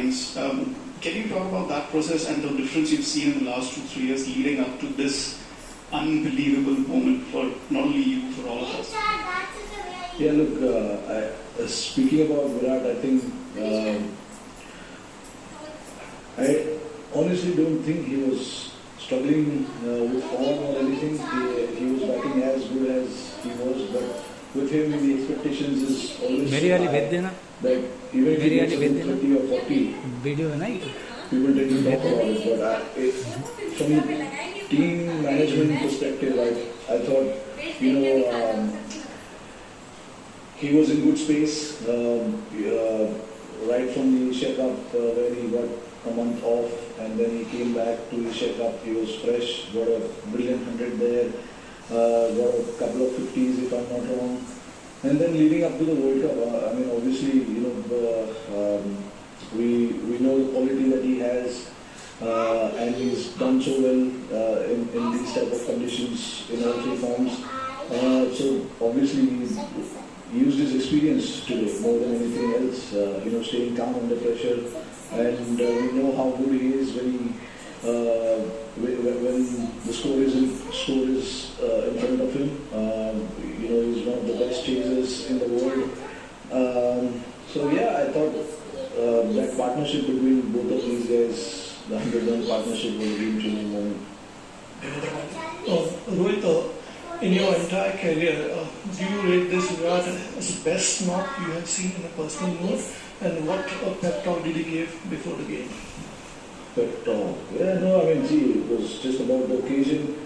lines. Can you talk about that process and the difference you've seen in the last 2-3 years leading up to this unbelievable moment for not only you, for all of us? Yeah, look, speaking about Virat, I think I honestly don't think he was struggling with form or anything. He was batting as good as he was, but with him the expectations is always so high that even if he gets 30 or 40, people tend to talk about it. But from team management perspective, I thought, he was in good space right from the Asia Cup where he got a month off and then he came back to Asia Cup. He was fresh, got a brilliant 100 there, got a couple of 50s if I'm not wrong. And then leading up to the World Cup, obviously, we know the quality that he has, and he's done so well in these type of conditions in all three forms. So obviously he used his experience today more than anything else, staying calm under pressure. And we know how good he is when the score is in front of him. He's one of the best chasers in the world. So yeah, I thought that partnership between both of these guys, the 100-run partnership, was a game-changing moment. Rohit, in your entire career, do you rate this Virat as the best knock you have seen in a personal note? And what pep talk did he give before the game? Pep talk? Yeah, no, it was just about the occasion.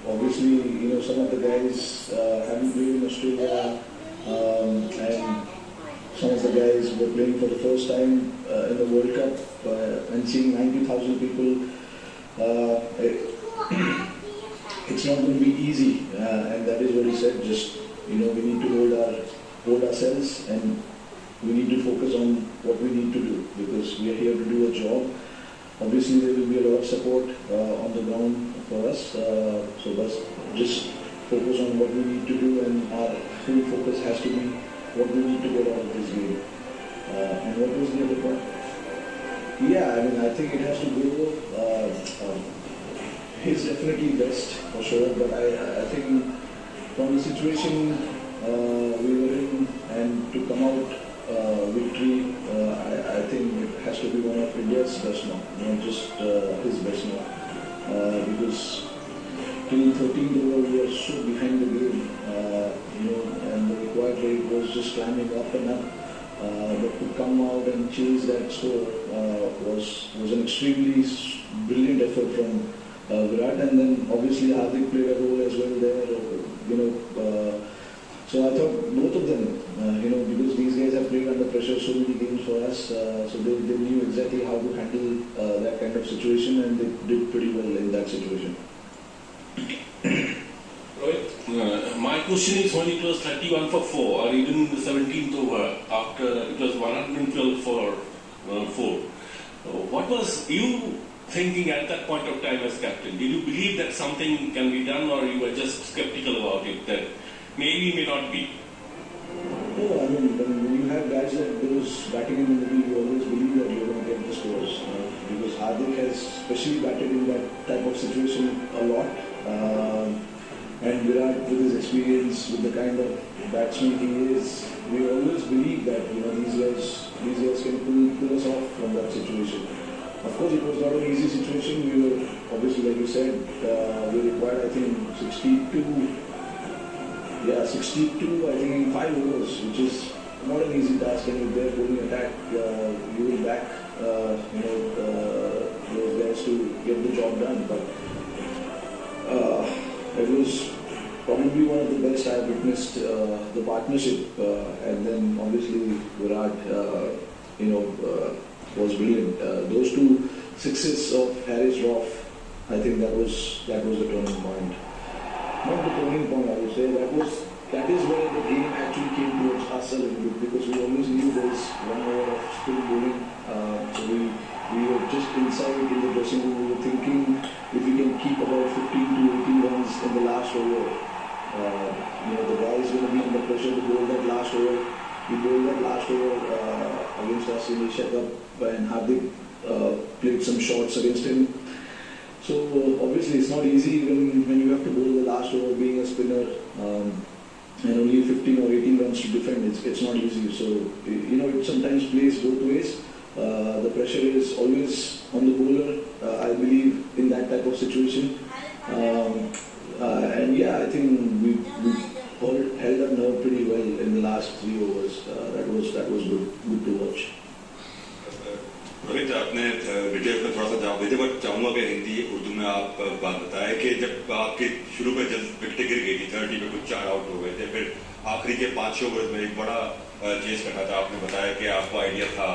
Obviously, some of the guys haven't played in Australia, and some of the guys were playing for the first time in the World Cup, and seeing 90,000 people. It's not going to be easy, and that is what he said. Just we need to hold ourselves, and we need to focus on what we need to do because we are here to do a job. Obviously, there will be a lot of support on the ground for us, so let's just focus on what we need to do, and our full focus has to be what we need to get out of this game. And what was the other part? Yeah, I think it has to go. He's definitely best for sure, but I think from the situation we were in and to come out victory, I think it has to be one of India's best now, not just his best now, because till 13th over we were so behind the game, and the required rate was just climbing up and up. But to come out and chase that score was an extremely brilliant effort from Virat, and then obviously Hardik played a role as well there, so I thought both of them, because these guys have played under pressure so many games for us, so they knew exactly how to handle that kind of situation, and they did pretty well in that situation. Rohit, my question is when it was 31 for 4 or even the 17th over after it was 112 for 4, what was you thinking at that point of time as captain? Did you believe that something can be done, or you were just skeptical about it, that maybe, may not be? No, when you have guys like those batting in the middle, you always believe that you're going to get the scores. Because Hardik has especially batted in that type of situation a lot. And Virat, with his experience, with the kind of batsman he is, we always believe that these guys can pull us off from that situation. Of course, it was not an easy situation. We were, obviously, like you said, we required, I think, 62, I think, in 5 overs, which is not an easy task. And if they're bowling attack, you will back, those guys to get the job done. But it was probably one of the best I've witnessed, the partnership. And then, obviously, Virat, was brilliant. Those 2 sixes of Harris Roff, I think that was the turning point. Not the turning point, I would say. That is where the game actually came towards us a little bit, because we always knew there was 1 over of spin bowling. So we were just inside in the dressing room. We were thinking if we can keep about 15 to 18 runs in the last over, the guys going to be under pressure to bowl that last over. We bowled that last over against us last Asia Cup and Hardik played some shots against him. So obviously it's not easy even when you have to bowl the last over being a spinner and only 15 or 18 runs to defend. It's not easy. So it sometimes plays both ways. The pressure is always on the bowler. I believe in that type of situation. And yeah, I think we held our nerve pretty well in the last 3 overs. That was good to watch. Rohit, आपने detail में थोड़ा सा जवाब दीजिए, but चाहूंगा कि हिंदी उर्दू में आप बात बताएं कि जब आपके शुरू में जब विकेटें गिर गई थी 30 पे कुछ 4 आउट हो गए थे, फिर आखिरी के 5 ओवर में एक बड़ा चेस करना था, आपने बताया कि आपको आइडिया था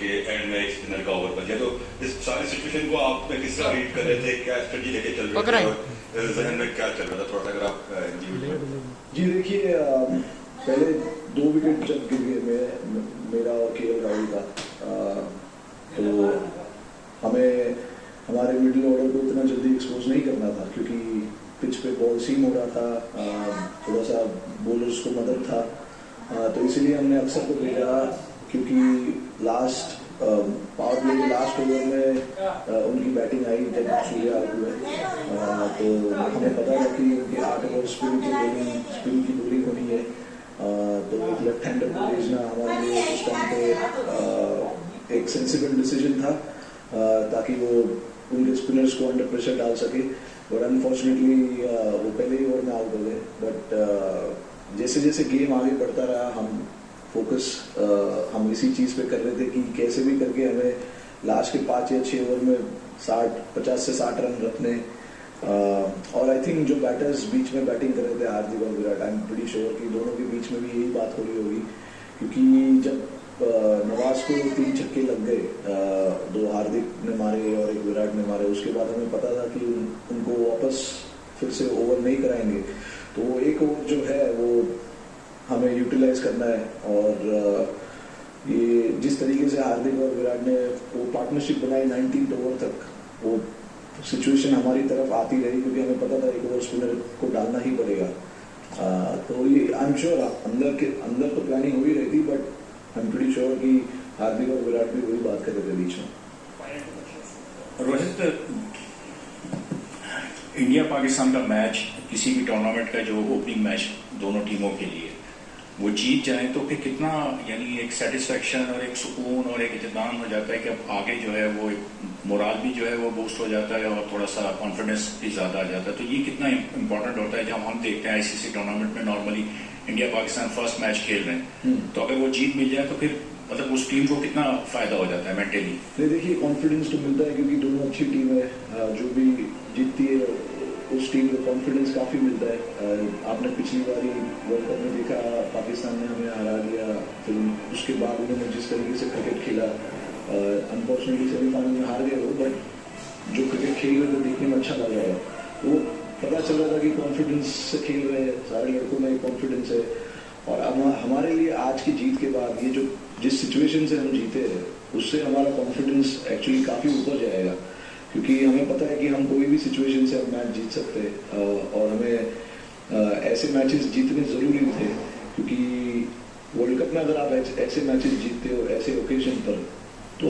कि एंड में एक स्पिनर का ओवर बचे, तो इस सारी सिचुएशन को आप किस तरह रीड कर रहे थे, क्या स्ट्रेटजी लेके चल रहे थे और जहन में क्या चल रहा था, थोड़ा सा अगर आप हिंदी में। जी देखिए, पहले 2 विकेट जब गिर गए मेरा और केएल राहुल का, तो हमें हमारे मिडिल ऑर्डर को इतना जल्दी एक्सपोज नहीं करना था क्योंकि पिच पे बॉल सीम हो रहा था, थोड़ा सा बॉलर्स को मदद था, तो इसीलिए हमने अक्सर को भेजा क्योंकि लास्ट पावर प्ले के लास्ट ओवर में उनकी बैटिंग आई जब सूर्या आउट हुए, तो हमें पता था कि उनके 8 ओवर स्पिन की बॉलिंग होनी है, तो एक लेफ्ट हैंडर को भेजना हमारे लिए उस टाइम पे एक सेंसिबल डिसीजन था ताकि वो उनके स्पिनर्स को अंडर प्रेशर डाल सके, और अनफॉर्चुनेटली वो पहले ही ओवर में आउट हो गए। बट जैसे जैसे गेम आगे बढ़ता रहा हम इसी चीज़ पे कर रहे थे कि कैसे भी करके हमें लास्ट के 5 या 6 ओवर में 50 से 60 रन रखने, और आई थिंक जो बैटर्स बीच में बैटिंग कर रहे थे हार्दिक और Virat, I am pretty sure कि दोनों के बीच में भी यही बात हो रही होगी, क्योंकि जब नवाज को 3 छक्के लग गए, 2 हार्दिक ने मारे और 1 विराट ने मारे, उसके बाद हमें पता था कि उनको वापस फिर से ओवर नहीं कराएंगे, तो वो 1 ओवर जो है वो हमें यूटिलाइज करना है। और ये जिस तरीके से हार्दिक और विराट ने वो पार्टनरशिप बनाई 19th ओवर तक, वो सिचुएशन हमारी तरफ आती रही क्योंकि हमें पता था 1 ओवर स्पिनर को डालना ही पड़ेगा, तो ये आई एम श्योर अंदर तो प्लानिंग हो ही रही थी, but I am pretty sure कि हार्दिक और विराट भी वही बात कर रहे थे बीच में। रोहित, इंडिया पाकिस्तान का मैच, किसी भी टूर्नामेंट का जो ओपनिंग मैच दोनों टीमों के लिए, वो जीत जाए तो फिर कितना यानी एक सेटिस्फेक्शन और एक सुकून और एक इत्मीनान हो जाता है कि अब आगे जो है वो एक मोराल भी जो है वो बूस्ट हो जाता है और थोड़ा सा कॉन्फिडेंस भी ज्यादा आ जाता है, तो ये कितना इंपॉर्टेंट होता है जब हम देखते हैं आईसीसी टूर्नामेंट में normally India Pakistan first match खेल रहे हैं, तो अगर वो जीत मिल जाए तो फिर मतलब उस टीम को कितना फायदा हो जाता है मेंटली? नहीं देखिए, कॉन्फिडेंस तो मिलता है क्योंकि दोनों अच्छी टीम है, जो भी जीतती है उस टीम को कॉन्फिडेंस काफ़ी मिलता है। आपने पिछली बारी वर्ल्ड कप में देखा पाकिस्तान ने हमें हरा दिया, फिर उसके बाद उन्होंने जिस तरीके से क्रिकेट खेला, अनफॉर्चुनेटली सेमीफाइनल में हार गए वो, बट जो क्रिकेट खेल रहे थे देखने में अच्छा लग रहा है, वो पता चल रहा था कि कॉन्फिडेंस से खेल रहे हैं, सारे लड़कों में कॉन्फिडेंस है। और अब हमारे लिए आज की जीत के बाद ये जो जिस सिचुएशन से हम जीते हैं उससे हमारा कॉन्फिडेंस एक्चुअली काफ़ी ऊपर जाएगा, क्योंकि हमें पता है कि हम कोई भी सिचुएशन से हम मैच जीत सकते हैं, और हमें ऐसे मैचेस जीतने ज़रूरी थे, क्योंकि वर्ल्ड कप में अगर आप ऐसे मैचेस जीतते हो ऐसे ओकेजन पर, तो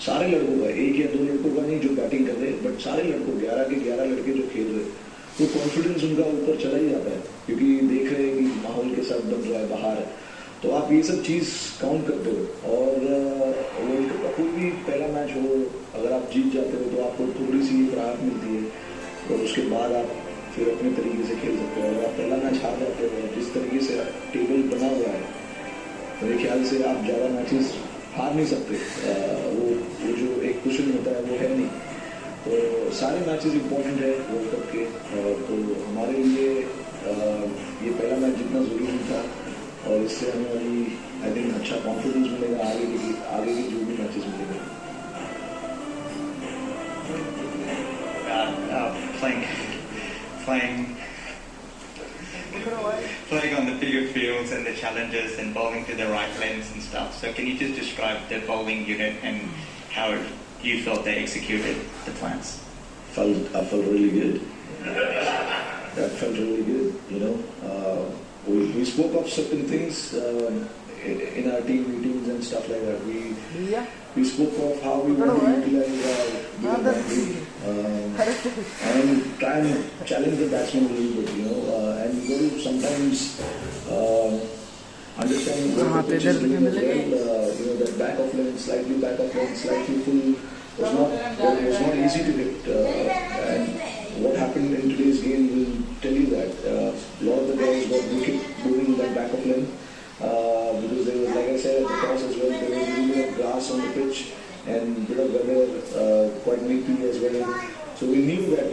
सारे लड़कों का, 1 या 2 लड़कों का नहीं जो बैटिंग कर रहे हैं, बट सारे लड़कों 11 के 11 लड़के जो खेल रहे हैं, वो कॉन्फिडेंस उनका ऊपर चला ही जाता है, क्योंकि देख रहे हैं कि माहौल के साथ बन रहा है बाहर, तो आप ये सब चीज़ काउंट करते हो। और वर्ल्ड कप का कोई भी पहला मैच हो, अगर आप जीत जाते हो तो आपको थोड़ी सी राहत मिलती है, और उसके बाद आप फिर अपने तरीके से खेल सकते हो। अगर आप पहला मैच हार जाते हो, जिस तरीके से टेबल बना हुआ है, मेरे ख्याल से आप ज़्यादा मैचेस हार नहीं सकते, वो जो एक क्वेश्चन होता है वो है नहीं, तो सारे मैचेस इंपॉर्टेंट है वर्ल्ड कप के, तो हमारे लिए ये पहला मैच जितना ज़रूरी था, और इससे हमें अभी आई थिंक अच्छा कॉन्फिडेंस मिलेगा आगे के जो भी मैचेस मिलेंगे। Playing on the bigger fields and the challenges and bowling to the right lanes and stuff. So can you just describe the bowling unit and how you felt they executed the plans? I felt really good. That felt really good, you know. We spoke of certain things in our team meetings and stuff like that. We spoke of how we want to utilize our boundary, and try and challenge the batsman a little bit, and you got to sometimes understand what the pitch is doing as well. That back of length, slightly back of length, slightly full was not easy to hit. And what happened in today's game will tell you that a lot of the guys got wicket moving that back of length because there was, like I said, at the toss as well, there was a little bit of grass on the pitch and a bit of weather, quite nippy as well. So we knew that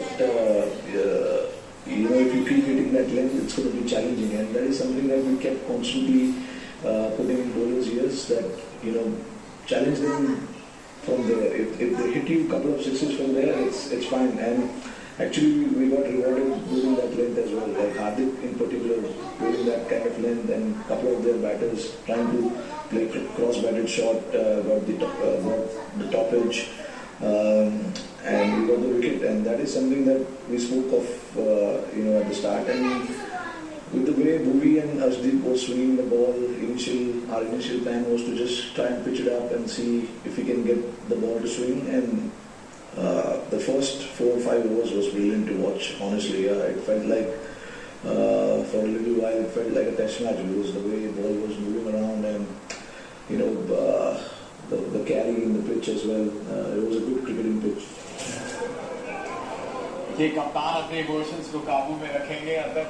if you keep hitting that length, it's going to be challenging, and that is something that we kept constantly putting in bowlers' ears, that challenge them from there. If they hit you a couple of sixes from there, it's fine. And actually, we got rewarded bowling that length as well. Like Hardik in particular, bowling that kind of length, and a couple of their batters trying to play cross-batted shot, got the top edge. And we got the wicket, and that is something that we spoke of, at the start. And with the way Bhuvi and Arshdeep were swinging the ball, our initial plan was to just try and pitch it up and see if we can get the ball to swing. And the first 4 or 5 overs was brilliant to watch. Honestly, it felt like for a little while it felt like a test match because the way the ball was moving around and the carry in the pitch as well. It was a good cricketing pitch. ये कप्तान अपने emotions को काबू में रखेंगे।